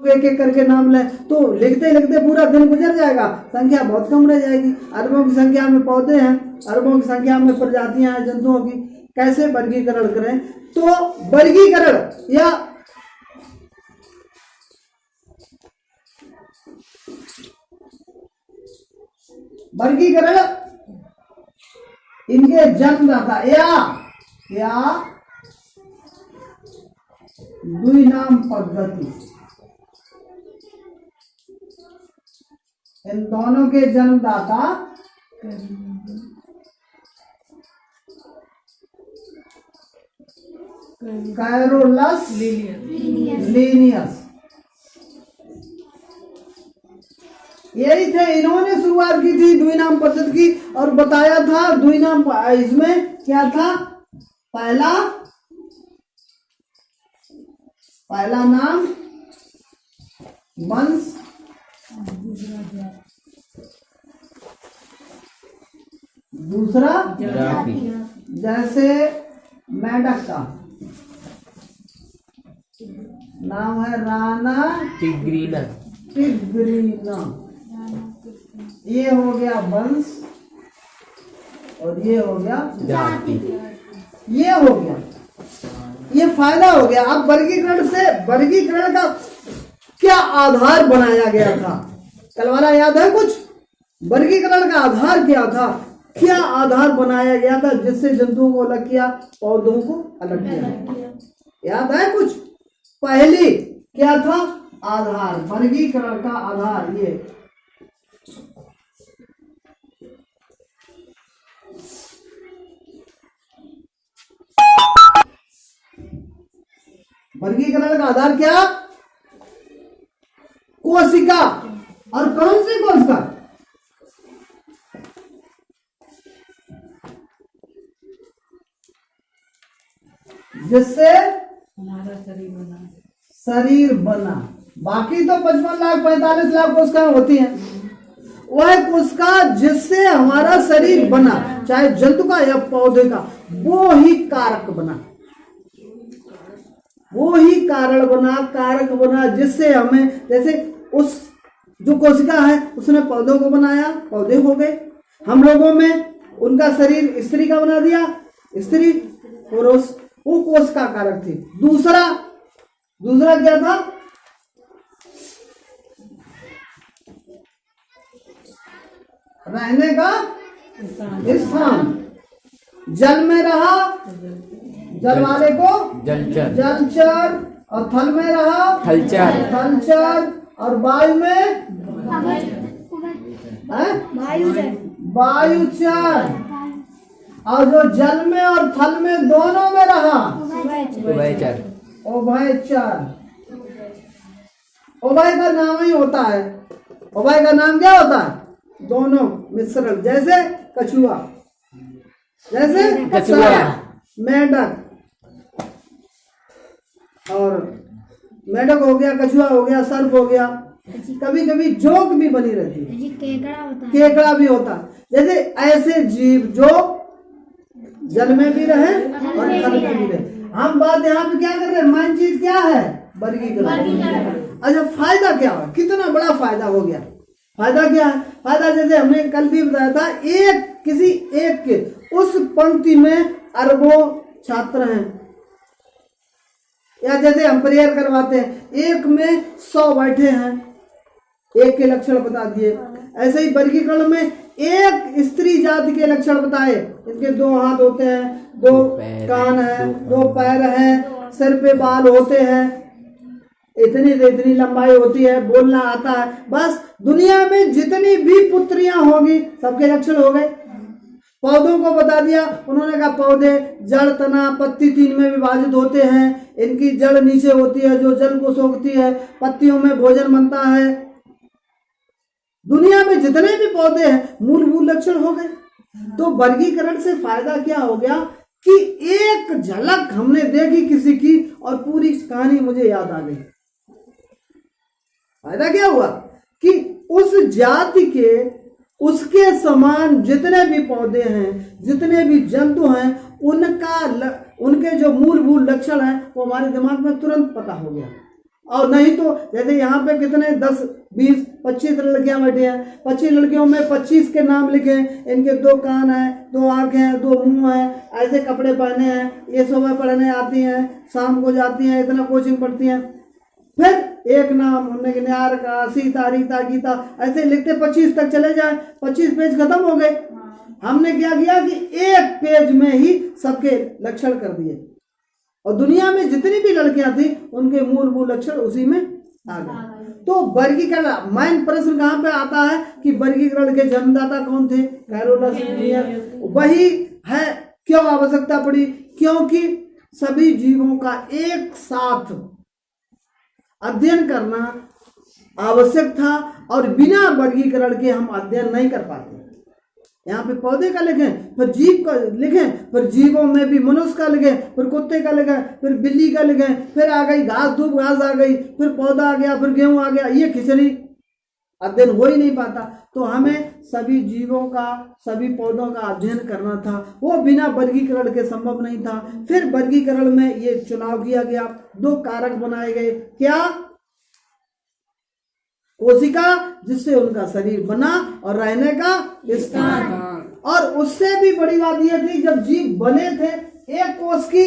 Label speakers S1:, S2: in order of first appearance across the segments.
S1: एक एक करके नाम लें तो लिखते लिखते पूरा दिन गुजर जाएगा, संख्या बहुत कम रह जाएगी। अरबों की संख्या में पौधे हैं, अरबों की संख्या में प्रजातियां हैं जंतुओं की। कैसे वर्गीकरण करें? तो वर्गीकरण या वर्गीकरण इनके जन्मदाता या द्विनाम पद्धति, इन दोनों के जन्मदाता कैरोलस लीनियस यही थे। इन्होंने शुरुआत की थी द्विनाम पद्धति की और बताया था द्विनाम इसमें क्या था? पहला नाम वंश, दूसरा
S2: जाति।
S1: जैसे मेंढक का नाम है राना
S2: तिग्रीना,
S1: ये हो गया वंश और ये हो गया
S2: जाति।
S1: ये हो गया, ये फायदा हो गया। अब वर्गीकरण का क्या आधार बनाया गया था? कल वाला याद है कुछ? वर्गीकरण का आधार क्या था? क्या आधार बनाया गया था जिससे जंतुओं को अलग किया, पौधों को अलग किया? याद है कुछ? पहली क्या था आधार? वर्गीकरण का आधार ये वर्गीकरण का आधार क्या? कोशिका। और कौन सी कोशिका? जिससे
S3: हमारा
S1: शरीर बना। बाकी तो 55 लाख 45 लाख कोशिकाएं होती हैं, वह कोशिका जिससे हमारा शरीर बना, चाहे जंतु का या पौधे का, वो ही कारक बना, वो ही कारण बना, कारक बना, जिससे हमें, जैसे उस जो कोशिका है उसने पौधों को बनाया, पौधे हो गए। हम लोगों में उनका शरीर स्त्री का बना दिया, स्त्री पुरुष, वो कोशिका कारक थी। दूसरा क्या था? रहने का स्थान। जल में रहा, जल वाले को जलचर, और थल में रहा थलचर, और वायु में वायुचर, और जो जल में और थल में दोनों में रहा
S2: उभयचर।
S1: उभय का नाम ही होता है, उभय का नाम क्या होता है? दोनों मिश्रण। जैसे कछुआ, मेंढक, और मेंढक हो गया, कछुआ हो गया, सर्प हो गया। कभी कभी जोक भी बनी रहती है, केकड़ा भी होता है। जैसे ऐसे जीव जो जल में भी रहे और थल में भी रहे। हम बात यहाँ पे क्या कर रहे हैं? मेन चीज क्या है? वर्गीकरण। अच्छा, फायदा क्या है? कितना बड़ा फायदा हो गया। फायदा क्या है? फायदा जैसे हमने कल भी बताया था, किसी एक के उस पंक्ति में अरबों छात्र हैं, या जैसे हम प्रेयर करवाते हैं, एक में 100 बैठे हैं, एक के लक्षण बता दिए। ऐसे ही वर्गीकरण में एक स्त्री जाति के लक्षण बताए। इनके 2 हाथ होते हैं, 2 कान है, 2 पैर हैं, सिर पे बाल होते हैं, इतनी से इतनी लंबाई होती है, बोलना आता है। बस दुनिया में जितनी भी पुत्रियां होगी सबके लक्षण हो गए। पौधों को बता दिया, उन्होंने कहा पौधे जड़, तना, पत्ती 3 में विभाजित होते हैं। इनकी जड़ नीचे होती है जो जल को सोखती है, पत्तियों में भोजन बनता है। दुनिया में जितने भी पौधे हैं मूलभूत लक्षण हो गए। तो वर्गीकरण से फायदा क्या हो गया कि एक झलक हमने देखी किसी की और पूरी कहानी मुझे याद आ गई। फायदा क्या हुआ कि उस जाति के, उसके समान जितने भी पौधे हैं, जितने भी जंतु हैं, उनके जो मूलभूत लक्षण हैं वो हमारे दिमाग में तुरंत पता हो गया। और नहीं तो जैसे यहाँ पे कितने 10, 20, 25 लड़कियां बैठी हैं, 25 लड़कियों में 25 के नाम लिखे, इनके 2 कान हैं, 2 आँखें हैं, 2 मुंह हैं, ऐसे कपड़े पहने हैं, ये सुबह पढ़ने आती हैं, शाम को जाती हैं, इतना कोचिंग पढ़ती हैं। फिर एक नाम उन्होंने न्यार का, सीता, रीता, गीता, ऐसे लिखते 25 तक चले जाए, 25 पेज खत्म हो गए। हमने क्या किया कि एक पेज में ही सबके लक्षण कर दिए, और दुनिया में जितनी भी लड़कियां थी उनके मूल लक्षण उसी में आ गए। तो वर्गीकरण मेन प्रश्न कहाँ पे आता है कि वर्गीकरण के जन्मदाता कौन थे? Carolus linear. वही है, क्यों आवश्यकता पड़ी? क्योंकि सभी जीवों का एक साथ अध्ययन करना आवश्यक था, और बिना वर्गीकरण के हम अध्ययन नहीं कर पाते। यहाँ पे पौधे का लिखें, फिर जीव का लिखें, फिर जीवों में भी मनुष्य का लिखें, फिर कुत्ते का लिखें, फिर बिल्ली का लिखें, फिर आ गई घास, धूप घास आ गई, फिर पौधा आ गया, फिर गेहूं आ गया, ये खिचड़ी, अध्ययन हो ही नहीं पाता। तो हमें सभी जीवों का, सभी पौधों का अध्ययन करना था, वो बिना वर्गीकरण के संभव नहीं था। फिर वर्गीकरण में ये चुनाव किया गया, 2 कारक बनाए गए। क्या? कोशिका, जिससे उनका शरीर बना, और रहने का स्थान। और उससे भी बड़ी बात यह थी, जब जीव बने थे एक कोश की,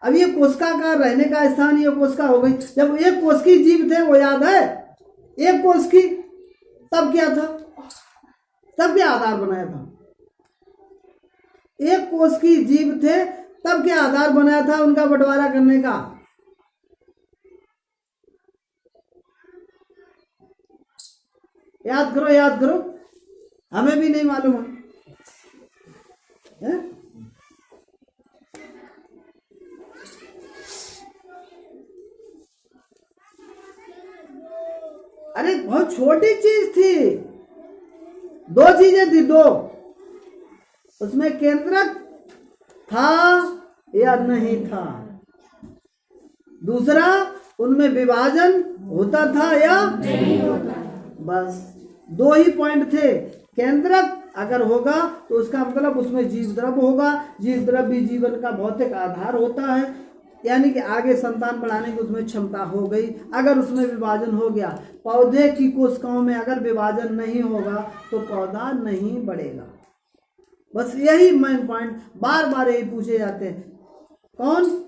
S1: अब ये कोशिका का रहने का स्थान, ये कोशिका हो गई। जब एक कोश की जीव थे, वो याद है, एक कोश की, तब क्या था? तब क्या आधार बनाया था? एक कोश की जीव थे, तब क्या आधार बनाया था उनका बंटवारा करने का? याद करो, याद करो, हमें भी नहीं मालूम है? अरे बहुत छोटी चीज थी, 2 चीजें थी, 2। उसमें केंद्रक था या नहीं था, दूसरा उनमें विभाजन होता था या नहीं होता। बस 2 ही पॉइंट थे। केंद्रक अगर होगा तो उसका मतलब उसमें जीव द्रव्य होगा, जीव द्रव्य भी जीवन का भौतिक आधार होता है, यानी कि आगे संतान बढ़ाने की उसमें क्षमता हो गई। अगर उसमें विभाजन हो गया, पौधे की कोशिकाओं में अगर विभाजन नहीं होगा तो पौधा नहीं बढ़ेगा। बस यही मेन पॉइंट, बार बार यही पूछे जाते हैं। कौन?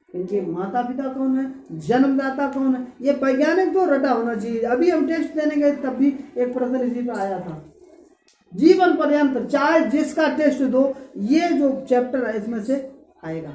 S1: इनके माता पिता कौन है, जन्मदाता कौन है, ये वैज्ञानिक तो रटा होना चाहिए। अभी हम टेस्ट देने गए तब भी एक प्रश्न इसी पे आया था। जीवन पर्यंत चाहे जिसका टेस्ट दो, ये जो चैप्टर है इसमें से आएगा।